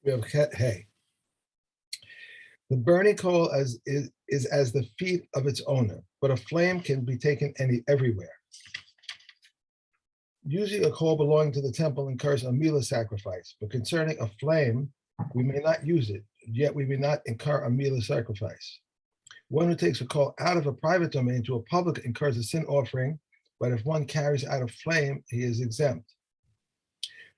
We have hey. The burning coal is as the feet of its owner, but a flame can be taken everywhere. Usually a coal belonging to the temple incurs a mila sacrifice, but concerning a flame, we may not use it, yet we may not incur a mila sacrifice. One who takes a coal out of a private domain to a public incurs a sin offering, but if one carries out a flame, he is exempt.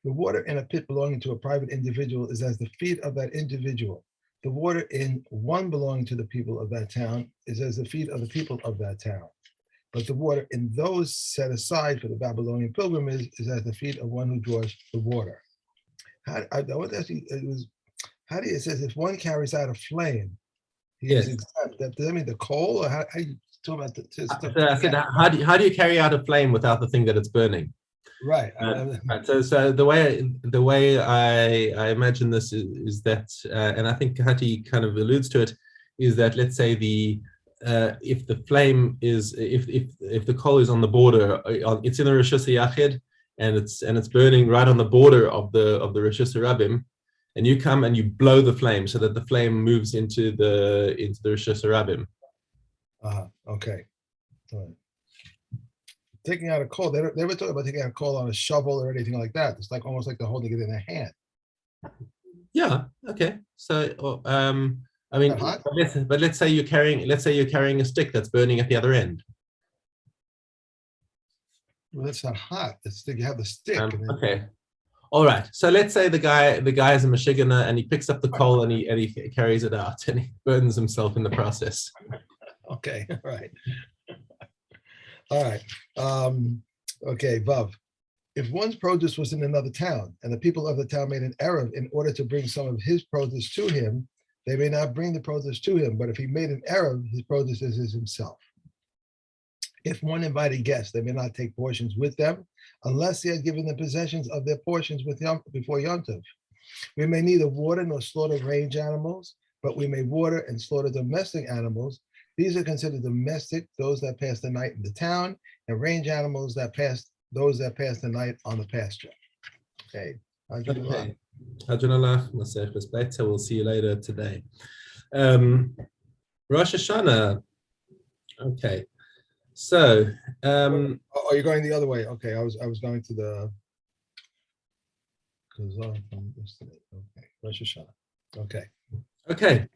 The water in a pit belonging to a private individual is as the feet of that individual. The water in one belonging to the people of that town is as the feet of the people of that town. But the water in those set aside for the Babylonian pilgrimage is at the feet of one who draws the water. I want to ask you, it says if one carries out a flame, he is Yes. exempt. Does that mean the coal, or how you talk about the So I said, how do you carry out a flame without the thing that it's burning? right? Right. So the way I imagine this is that, and I think Hati kind of alludes to it, is that let's say if the flame is if the coal is on the border, it's in the Rosh Yachid, and it's burning right on the border of the Rosh Hashanah, and you come and you blow the flame so that the flame moves into the Rosh Hashanah. Okay. Right. Taking out a coal, they were talking about taking out a coal on a shovel or anything like that. It's like almost like they're holding it in their hand. Yeah. Okay. So I mean, but let's say you're carrying a stick that's burning at the other end. Well, that's not hot. You have the stick. Okay. All right. So let's say the guy is a Michiganer and he picks up the coal and he carries it out and he burns himself in the process. Okay. All right. All right. Okay. Vav. If one's produce was in another town and the people of the town made an erev in order to bring some of his produce to him, they may not bring the produce to him. But if he made an erev, his produce is his himself. If one invited guests, they may not take portions with them unless he had given them possessions of their portions before Yom Tov. We may neither water nor slaughter range animals, but we may water and slaughter domestic animals. These are considered domestic, those that pass the night in the town, and range animals those that pass the night on the pasture. Okay. Okay. We'll see you later today. Rosh Hashana. Okay. So, oh, you're going the other way. Okay, I was going to the from yesterday. Okay, Rosh Hashana. Okay. Okay.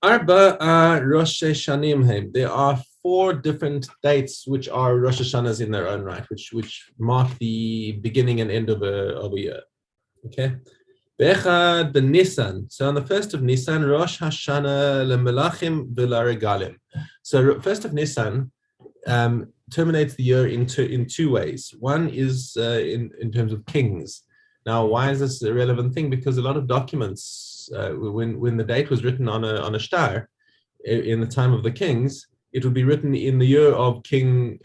Arba Rosh Hashanim. There are 4 different dates which are Rosh Hashanahs in their own right, which mark the beginning and end of a year. Okay. Bechad ben Nisan. So on the 1st of Nisan, Rosh Hashana lemelachim v'laregalim. So 1st of Nisan terminates the year in two ways. One is in terms of kings. Now, why is this a relevant thing? Because a lot of documents, when the date was written on a star in the time of the kings, it would be written in the year of King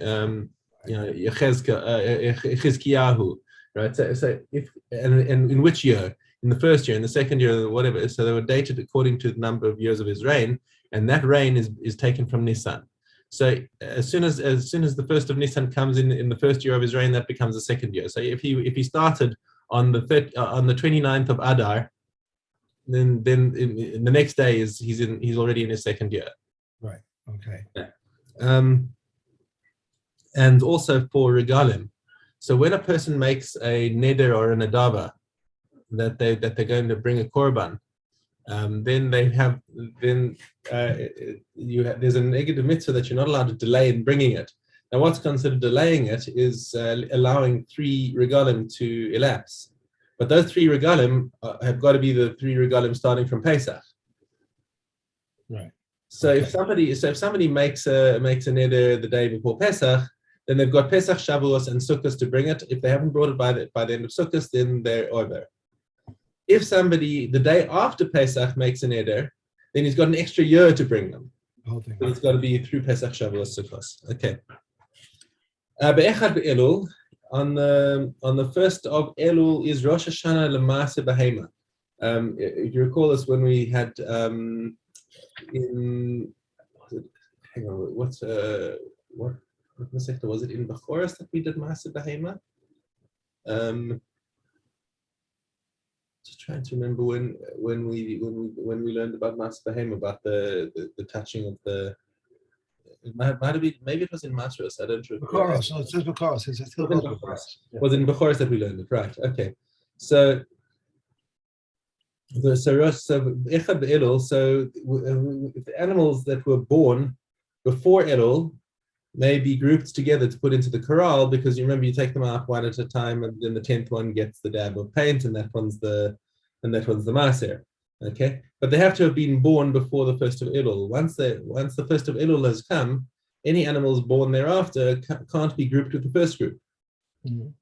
Chizkiyahu, right? So if and in which year? In the first year, in the second year, whatever. So they were dated according to the number of years of his reign, and that reign is taken from Nisan. So as soon as the 1st of Nisan comes in the first year of his reign, that becomes the second year. So if he started on the 29th of Adar, then in the next day he's already in his second year. Right. Okay. Yeah. And also for regalim. So when a person makes a neder or an adava that they're going to bring a korban, then there's a negative mitzvah that you're not allowed to delay in bringing it. Now, what's considered delaying it is allowing 3 regalim to elapse, but those 3 regalim have got to be the 3 regalim starting from Pesach. Right. So if somebody makes a neder the day before Pesach, then they've got Pesach, Shavuos, and Sukkot to bring it. If they haven't brought it by the end of Sukkot, then they're over. If somebody the day after Pesach makes an neder, then he's got an extra year to bring them. whole thing. So it's got to be through Pesach, Shavuos, Sukkot. Okay. Be'echad be'elul, on the 1st of Elul is Rosh Hashana L'Maaseh Behema. If you recall this, when we had hang on, what sector was it in Bachoras that we did Maaseh Behema? trying to remember when we learned about Mas Behem, about the touching of the. It might have been, maybe it was in Masros. I don't remember. Bakaros, no, it says Bakaros. It says Was in Hilchos Bechoros. Bakaros. Yeah. Was in Bechoros that we learned it, right? Okay, so Echad Be'elul. So the animals that were born before Elul may be grouped together to put into the corral, because you remember you take them out one at a time, and then the 10th one gets the dab of paint, and that one's the maaser. Okay, but they have to have been born before the first of Elul. Once the first of Elul has come, any animals born thereafter can't be grouped with the first group. Mhm.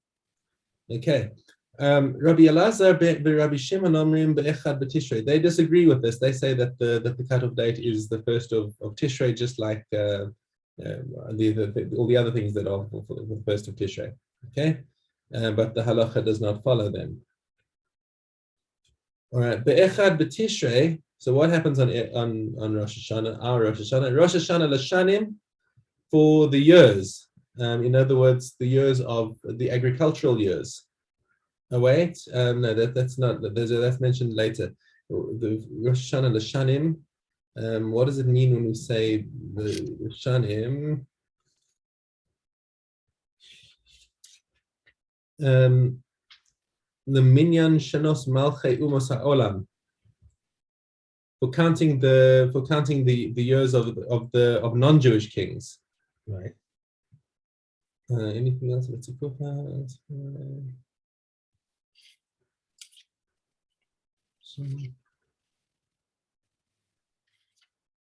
Okay. Rabbi Elazar Rabbi Shimon Omrim be'echad b'Tishrei. They disagree with this. They say that the cutoff date is the first of Tishrei, just like all the other things that are for the first of Tishrei. Okay, but the halacha does not follow them. All right, be'echad b'Tishrei. So what happens on Rosh Hashanah? Our Rosh Hashanah, Rosh Hashanah l'shanim, for the years. In other words, the years of the agricultural years. Oh wait, no, that's not. That's mentioned later. The Rosh Hashanah l'shanim. What does it mean when we say the l'shanim? The minyan shanos malchei umos ha'olam. For counting the years of non-Jewish kings. Right. Anything else? Let's talk about.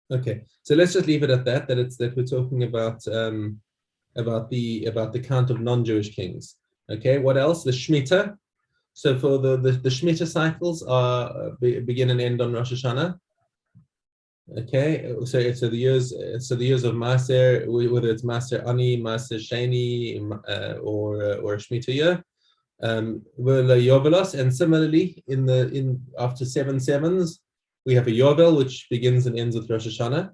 Okay, so let's just leave it at that. That we're talking about the count of non-Jewish kings. Okay, what else? The Shemitah. So for the Shemitah cycles are begin and end on Rosh Hashanah. Okay, so the years of Maaser, whether it's Maaser Ani, Maaser Sheni, or a Shemitah year, Yovelos, and similarly after 7 sevens we have a Yovel, which begins and ends with Rosh Hashanah.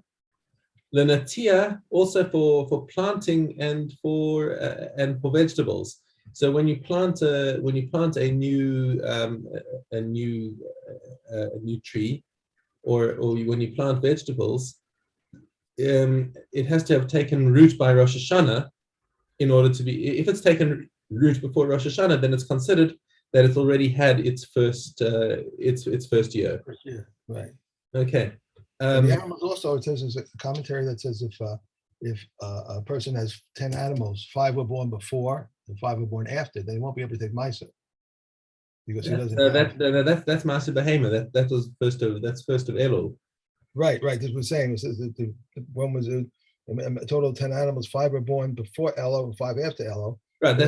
The Natia also for planting and for vegetables. So when you plant a new tree, or when you plant vegetables, it has to have taken root by Rosh Hashanah in order to be. If it's taken root before Rosh Hashanah, then it's considered that it's already had its first year. First year. Right. Okay. And the animals also, it says, there's a commentary that says if a person has 10 animals, 5 were born before and 5 were born after, they won't be able to take Misa. Because he doesn't that's Master Behema. That's first of Elul. Right. This was saying, it says that one was a total of 10 animals, 5 were born before Elul and 5 after Elul. Right.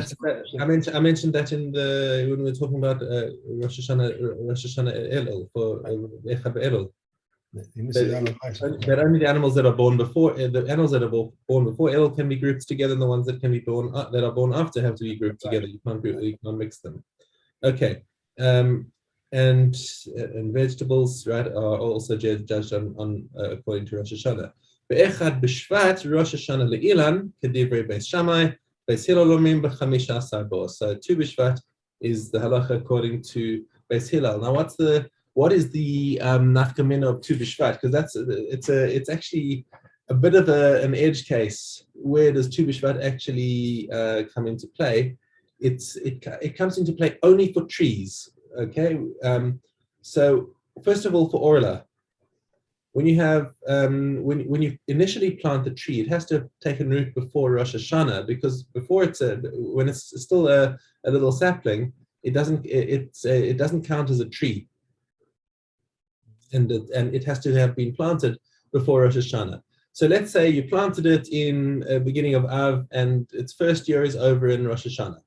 I mentioned that when we were talking about Rosh Hashanah Elul for Echad Elul. That only the animals that are born before born before Elul can be grouped together, and the ones that can be born that are born after have to be grouped together. You can't mix them. Okay, and vegetables, right, are also judged on according to Rosh Hashanah. Be'echad b'Shvat Rosh Hashanah le'ilan kedivrei Beis Shammai Beis Hillel omrim b'chamisha asar bo. So 2 b'Shvat is the halacha according to Beis Hillel. Now, what is the nafkamina of 2 b'Shvat? Because it's actually a bit of an edge case. Where does 2 b'Shvat actually come into play? It comes into play only for trees. Okay, so first of all, for orla, when you have when you initially plant the tree, it has to have taken root before Rosh Hashanah, because before when it's still a little sapling, it doesn't count as a tree, and it has to have been planted before Rosh Hashanah. So let's say you planted it in beginning of Av, and its first year is over in Rosh Hashanah.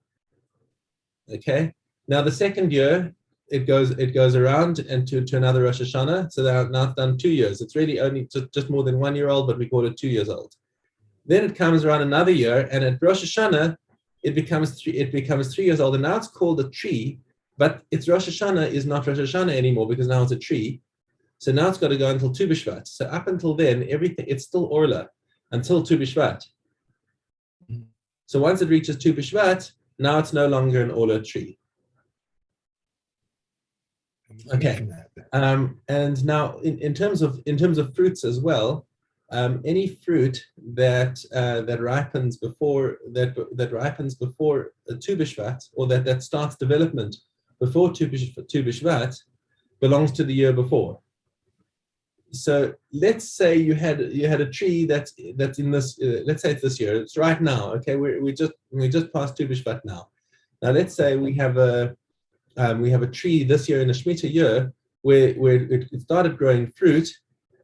Okay. Now the second year, it goes around and to another Rosh Hashanah. So now it's done 2 years. It's really only just more than 1 year old, but we call it 2 years old. Then it comes around another year, and at Rosh Hashanah, it becomes 3 years old, and now it's called a tree. But its Rosh Hashanah is not Rosh Hashanah anymore, because now it's a tree. So now it's got to go until Tu B'Shvat. So up until then, it's still Orla until Tu B'Shvat. So once it reaches Tu B'Shvat, now it's no longer an Orla tree. Okay. From that. And now in terms of fruits as well, any fruit that ripens before Tu B'Shvat, or that starts development before Tu B'Shvat, belongs to the year before. So let's say you had a tree that's in this. Let's say it's this year. It's right now. Okay, we just passed Tu B'Shvat now. Now let's say we have a tree this year in a Shemitah year where it started growing fruit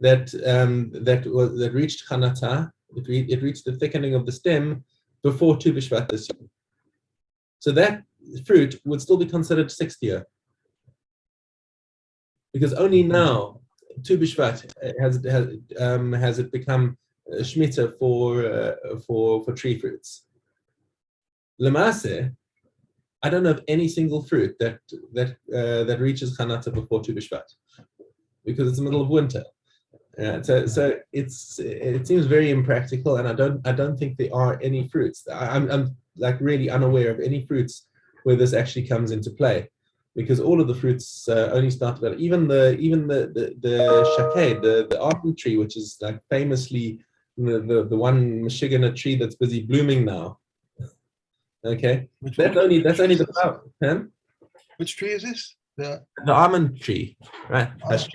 that reached Chanata. It reached the thickening of the stem before Tu B'Shvat this year. So that fruit would still be considered sixth year, because only now Tu B'Shvat has it become Shemitah for tree fruits. Lemase, I don't know of any single fruit that reaches Chanata before Tu B'Shvat, because it's the middle of winter. So it seems very impractical, and I don't think there are any fruits. I'm like really unaware of any fruits where this actually comes into play, because all of the fruits only start to even the shaked, the almond tree, which is like famously the one Michigan tree that's busy blooming now. Okay, that's only the flower. Huh? Which tree is this? The almond tree, right? Right. That's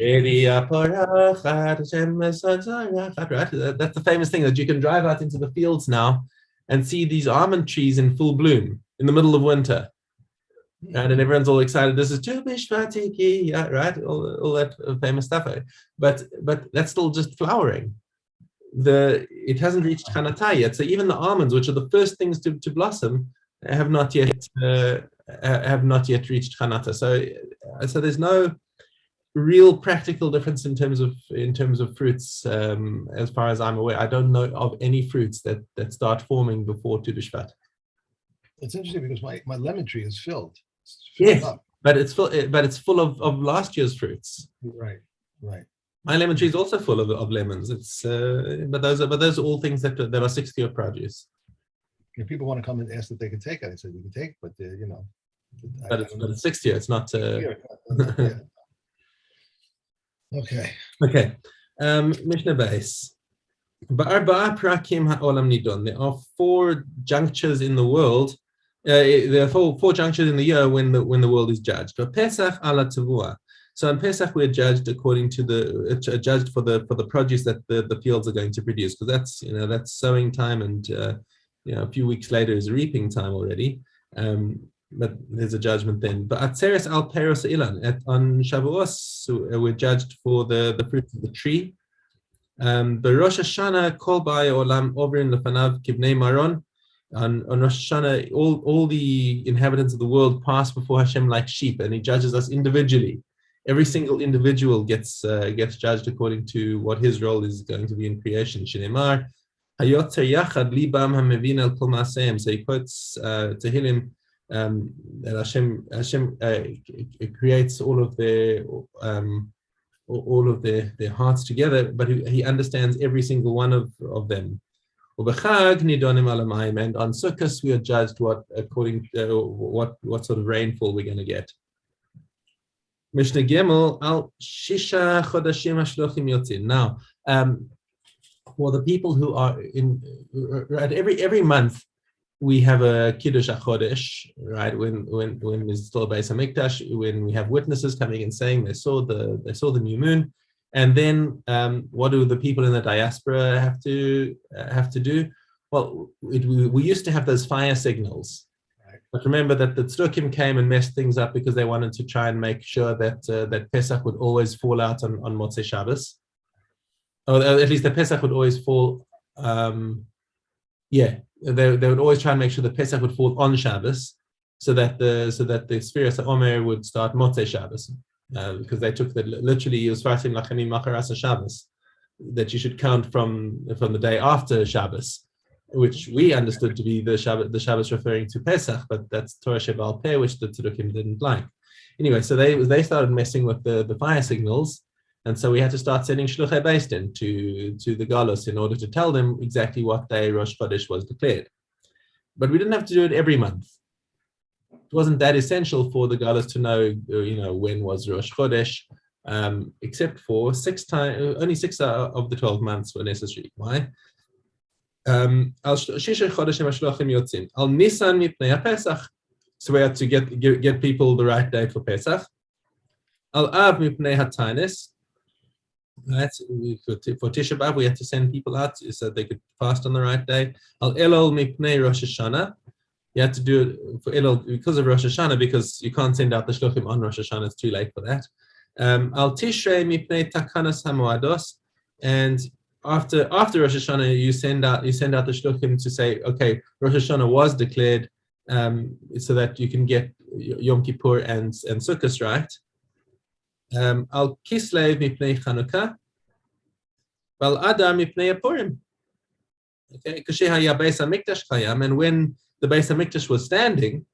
the famous thing, that you can drive out into the fields now and see these almond trees in full bloom in the middle of winter. Right, and everyone's all excited. This is Tu B'Shvat, yeah, right? All that famous stuff. But that's still just flowering. It hasn't reached Chanata yet. So even the almonds, which are the first things to blossom, have not yet reached Chanata. So there's no real practical difference in terms of fruits, as far as I'm aware. I don't know of any fruits that start forming before Tu B'Shvat. It's interesting because my lemon tree is filled. Yes, up. but it's full of last year's fruits. Right. My lemon tree is also full of lemons. It's but those are all things that are sixth year produce. If people want to come and ask that they can take it, I said you can take, but But it's sixth year. It's not. Yeah. Okay. Okay. Mishna base. There are 4 junctures in the world. There are four junctures in the year when the world is judged. Pesach ala tavua. So on Pesach we're judged according to judged for the produce that the fields are going to produce, because that's sowing time, and a few weeks later is reaping time already. But there's a judgment then. But Atzeres al Peros Ilan, on Shavuos, we're judged for the fruits of the tree. The Rosh Hashana kol ba'ai olam ovrin lefanav kibnei maron. On Rosh Hashana, all the inhabitants of the world pass before Hashem like sheep, and He judges us individually. Every single individual gets judged according to what his role is going to be in creation. Shneimar hayotzer yachad libam hamevin el kol ma'aseim. So he quotes Tehillim that Hashem creates all of their hearts together, but He understands every single one of them. And on Sukkot we are judged what sort of rainfall we're going to get. Mishna Gimel al Shisha Chodashim Hashlochim Yotzin. Now, for the people who are every month we have a Kiddush HaChodesh, right? When there's still a Beis Hamikdash, when we have witnesses coming and saying they saw the new moon, and then what do the people in the diaspora have to do? Well, we used to have those fire signals, right? But remember that the Tzdukim came and messed things up because they wanted to try and make sure that Pesach would always fall out on Motzei Shabbos, or at least the Pesach would always fall. They would always try and make sure the Pesach would fall on Shabbos, so that the Sfiras HaOmer would start Motzei Shabbos, because they took that literally Yusfartim Lachamim Macharas Shabbos, that you should count from the day after Shabbos, which we understood to be the Shabbos referring to Pesach, but that's Torah Sheba'al Peh, which the Tzdukim didn't like. Anyway, so they started messing with the fire signals. And so we had to start sending shluchei beis din to the galus in order to tell them exactly what day Rosh Chodesh was declared. But we didn't have to do it every month. wasn't that essential for the Galus to know, when was Rosh Chodesh, except for only 6 of the 12 months were necessary. Why? Al Shisha Chodeshim Hashlochim Yotzin. Al Nisan Mipnei Pesach. So we had to get people the right day for Pesach. Al Av Mipnei Hatainis. Right, for Tisha B'Av, we had to send people out so they could fast on the right day. Al Elul Mipnei Rosh Hashanah. You had to do it for Elul because of Rosh Hashanah, because you can't send out the shluchim on Rosh Hashanah. It's too late for that. Al Tishrei Mipnei Takanas Hamoados. And after Rosh Hashanah, you send out the shluchim to say, okay, Rosh Hashanah was declared, so that you can get Yom Kippur and Sukkot right. Al Kislev Mipnei Chanukah. Al Adar Mipnei Purim. Okay, Kashehaya Beis HaMikdash Chayam, and when the Beis HaMikdash was standing,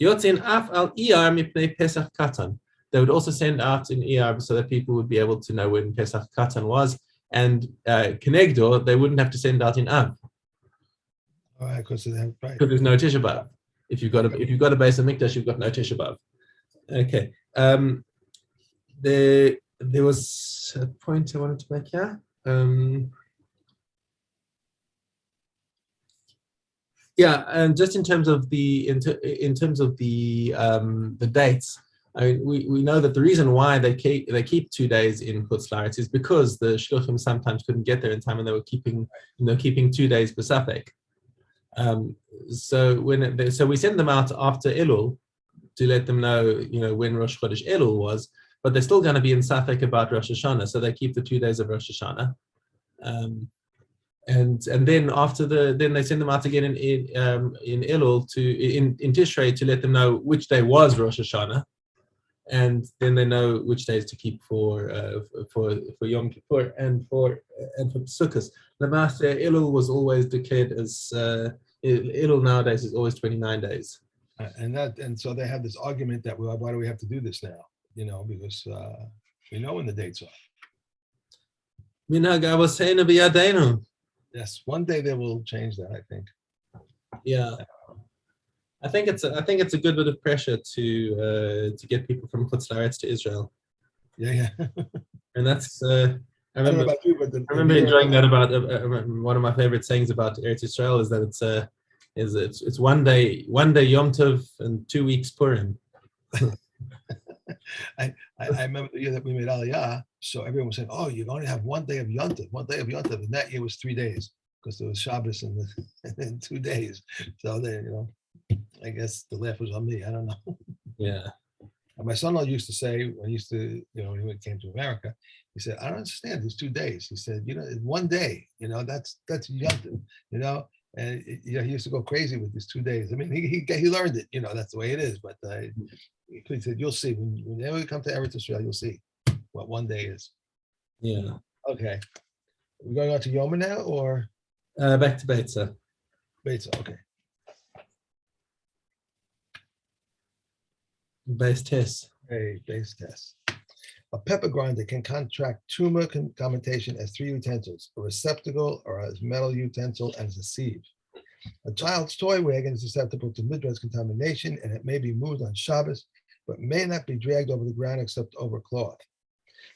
Yotzin Af Al Iyar Mipnei Pesach Katan. They would also send out in Iyar so that people would be able to know when Pesach Katan was, and Kenegdo, they wouldn't have to send out in Av. All right, because there's no Tisha B'Av. If you've got a Beis HaMikdash, you've got no Tisha B'Av. Okay. There was a point I wanted to make here. And just in terms of the dates, I mean, we know that the reason why they keep 2 days in Chutz La'aretz is because the shluchim sometimes couldn't get there in time, and they were keeping 2 days b'safek. So we send them out after Elul to let them know, when Rosh Chodesh Elul was, but they're still going to be in Safek about Rosh Hashanah, so they keep the 2 days of Rosh Hashanah, and then then they send them out again in Elul in Tishrei to let them know which day was Rosh Hashanah, and then they know which days to keep for Yom Kippur and for Sukkot. The Master Elul was always declared as Elul nowadays is always 29 days. And so they have this argument that, well, why do we have to do this now? Because we know when the dates are. Minhag Avosenu b'yadeinu. Yes, one day they will change that, I think. Yeah, I think it's a good bit of pressure to get people from Chutz La'aretz to Israel. Yeah. And that's I remember enjoying that about one of my favorite sayings about Eretz Israel is that it's one day Yom Tov and 2 weeks Purim. I remember the year that we made Aliyah, so everyone was saying, "Oh, you only have one day of Yom Tov," and that year was 3 days because there was Shabbos in 2 days. So then, I guess the laugh was on me. I don't know. Yeah. And my son-in-law used to say, when he came to America, he said, "I don't understand. There's 2 days." He said, "1 day. That's Yom Tov. And he used to go crazy with these 2 days. I mean, he learned it. That's the way it is. But he said, "You'll see whenever you come to Eretz Israel, you'll see what 1 day is." Yeah. Okay. We're going on to Yoma now, or back to Beitza. Beitza? Okay. Base test. Hey, base test. A pepper grinder can contract tumor contamination as 3 utensils: a receptacle, or as metal utensil, and as a sieve. A child's toy wagon is susceptible to midrash contamination, and it may be moved on Shabbos, but may not be dragged over the ground except over cloth.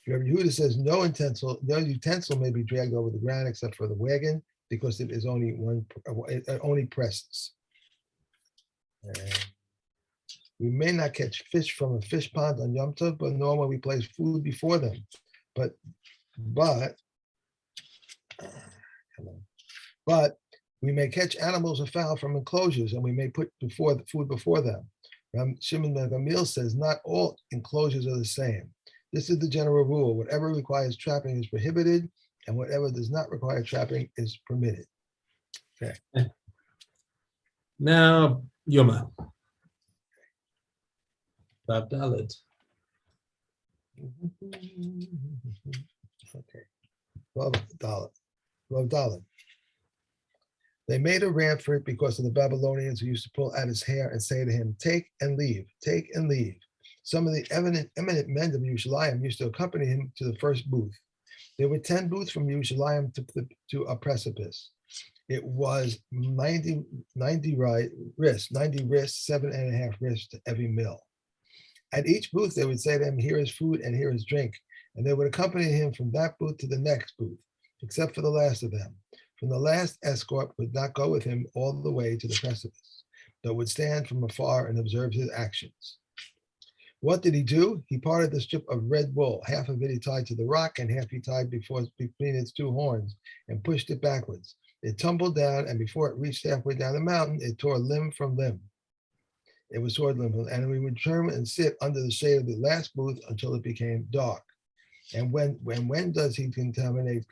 Rabbi Yehuda says no utensil may be dragged over the ground except for the wagon, because it is only presses. We may not catch fish from a fish pond on Yom Tov, but normally we place food before them. But we may catch animals or fowl from enclosures, and we may put food before them. Shimon ben Gamliel says not all enclosures are the same. This is the general rule: whatever requires trapping is prohibited, and whatever does not require trapping is permitted. Okay. Now, Yoma. Bab Daled. Okay. Rav Daled. They made a ramp for it because of the Babylonians who used to pull at his hair and say to him, "Take and leave, take and leave." Some of the eminent men of Yerushalayim used to accompany him to the first booth. There were 10 booths from Yerushalayim to a precipice. It was 90 wrists, 90 wrists, 7.5 wrists to every meal. At each booth, they would say to him, "Here is food and here is drink." And they would accompany him from that booth to the next booth, except for the last of them. From the last, escort would not go with him all the way to the precipice, but would stand from afar and observe his actions. What did he do? He parted the strip of red wool. Half of it he tied to the rock and half he tied between its two horns and pushed it backwards. It tumbled down, and before it reached halfway down the mountain, it tore limb from limb. It was toward limb, and we would return and sit under the shade of the last booth until it became dark. And when does he contaminate?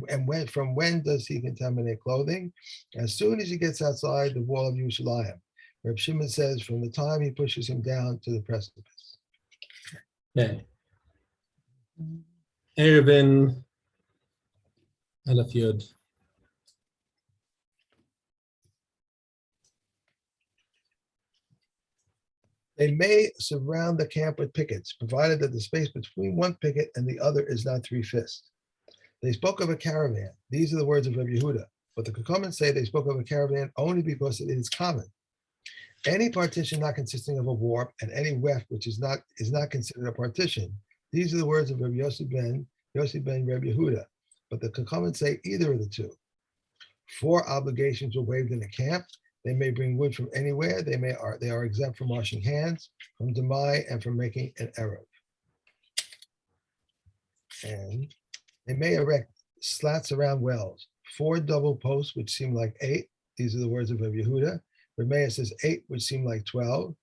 And from when does he contaminate clothing? As soon as he gets outside the wall of Yerushalayim. Reb Shimon says, from the time he pushes him down to the precipice. Okay. Erevin Aleph Yod. They may surround the camp with pickets, provided that the space between one picket and the other is not 3 fists. They spoke of a caravan. These are the words of Rabbi Yehuda. But the Kukumans say they spoke of a caravan only because it is common. Any partition not consisting of a warp and any weft which is not considered a partition. These are the words of Rabbi Yossi ben Rabbi Yehuda. But the Kukumans say either of the two. 4 obligations were waived in the camp. They may bring wood from anywhere. They are exempt from washing hands, from demai, and from making an eruv. And they may erect slats around wells. 4 double posts, which seem like 8. These are the words of Rabbi Yehuda. Rameya says 8, which seem like 12,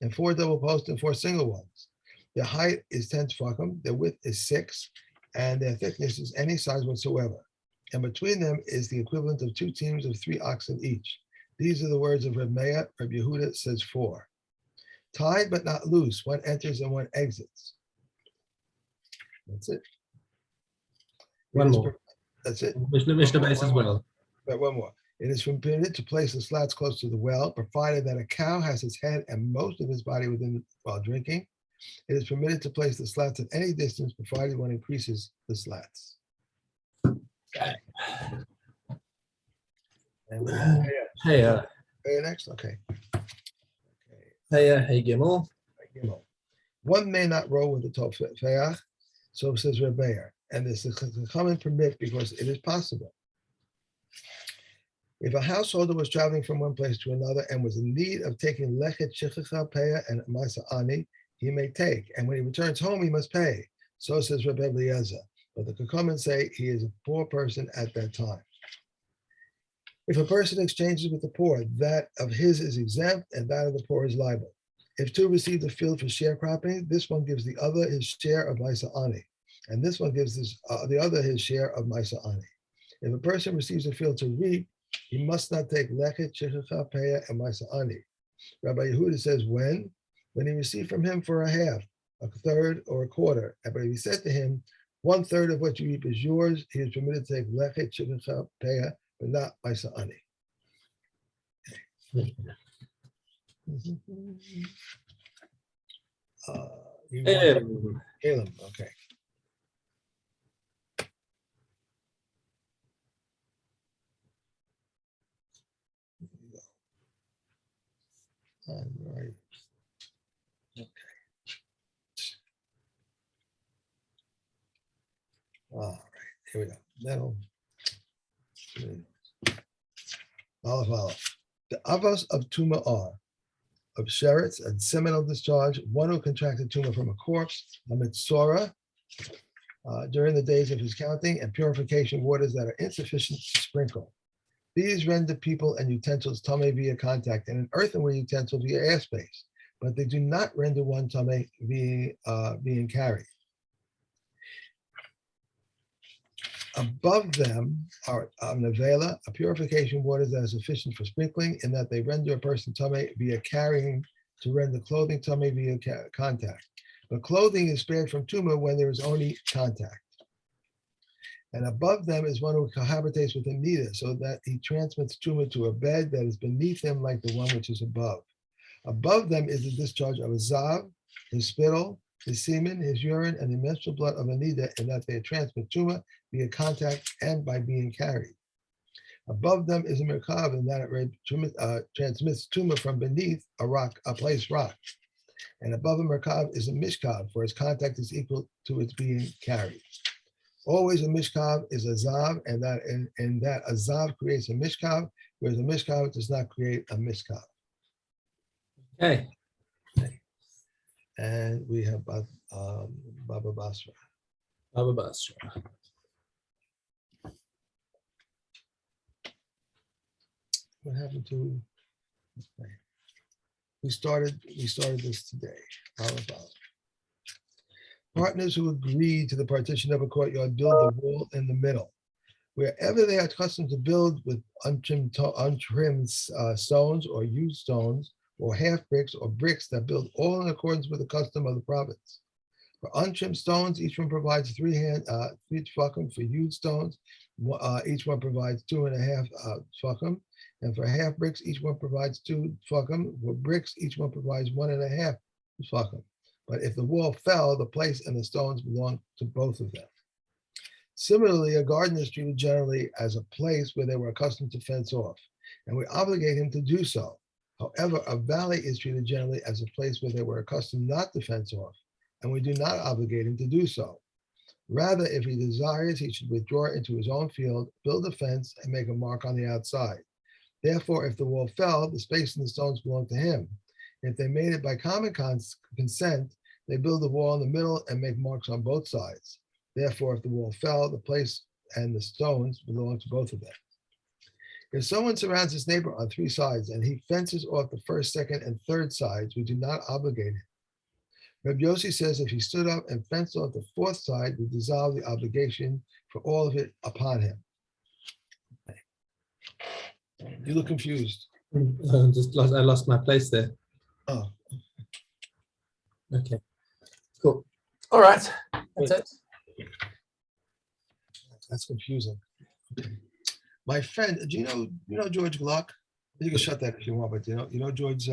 and 4 double posts and 4 single ones. Their height is 10 tefachim, their width is 6, and their thickness is any size whatsoever. And between them is the equivalent of 2 teams of 3 oxen each. These are the words of Rameya. Rabbi Yehuda says 4. Tied but not loose, one enters and one exits. That's it. One more. That's it. Mishna base as well. But one more. It is permitted to place the slats close to the well, provided that a cow has its head and most of its body within while drinking. It is permitted to place the slats at any distance, provided one increases the slats. Okay. And Hey, next, okay. Hey, Gimel. One may not row with the tofeach, so says Reb Meir, and this is a common permit because it is possible. If a householder was traveling from one place to another and was in need of taking lechet, shechicha, peah, and masa ani, he may take, and when he returns home, he must pay. So says Rabbi Eliezer. But the Kukumans say he is a poor person at that time. If a person exchanges with the poor, that of his is exempt, and that of the poor is liable. If 2 receive the field for sharecropping, this one gives the other his share of masa ani, and this one gives the other his share of masa ani. If a person receives a field to reap, he must not take lechet, shechicha, peah, and masa ani. Rabbi Yehuda says when he received from him for a half, a third, or a quarter. But if he said to him, 1/3 of what you reap is yours, he is permitted to take lechet, shechicha, peah, but not masa ani. Elam, okay. All right. Okay. All right. Here we go. Metal. Olive. The avos of Tuma are of sheretz and seminal discharge, one who contracted Tuma from a corpse, a mitzora, during the days of his counting, and purification waters that are insufficient to sprinkle. These render people and utensils tame via contact, and an earthenware utensil via airspace, but they do not render one tame being carried. Above them are nevela, a purification waters that are sufficient for sprinkling, in that they render a person tame via carrying, to render clothing tame via contact. But clothing is spared from tuma when there is only contact. And above them is one who cohabitates with a nida, so that he transmits tuma to a bed that is beneath him, like the one which is above. Above them is the discharge of a zav, his spittle, his semen, his urine, and the menstrual blood of a nida, in that they transmit tuma via contact and by being carried. Above them is a merkav, in that it transmits tumah from beneath a rock, a placed rock. And above a merkav is a mishkav, for its contact is equal to its being carried. Always a mishkav is a zav, and that a zav creates a mishkav, whereas a mishkav does not create a mishkav. Okay. And we have Baba Basra. Baba Basra. What happened to? Okay. We started this today. How about partners who agree to the partition of a courtyard build the wall in the middle, wherever they are accustomed to build with untrimmed stones or used stones or half bricks or bricks that build all in accordance with the custom of the province. For untrimmed stones, each one provides 3 tefachim. For used stones, each one provides 2.5 tefachim. And for half bricks, each one provides 2 tefachim. For bricks, each one provides 1.5 tefachim. But if the wall fell, the place and the stones belong to both of them. Similarly, a garden is treated generally as a place where they were accustomed to fence off, and we obligate him to do so. However, a valley is treated generally as a place where they were accustomed not to fence off, and we do not obligate him to do so. Rather, if he desires, he should withdraw into his own field, build a fence, and make a mark on the outside. Therefore, if the wall fell, the space and the stones belong to him. If they made it by common consent, they build a wall in the middle and make marks on both sides. Therefore, if the wall fell, the place and the stones belong to both of them. If someone surrounds his neighbor on 3 sides and he fences off the first, second, and third sides, we do not obligate him. Reb Yossi says if he stood up and fenced off the 4th side, we dissolve the obligation for all of it upon him. You look confused. I lost my place there. Oh. Okay. Cool. All right. That's it. That's confusing. My friend, do you know George Gluck? You can shut that if you want, but you know George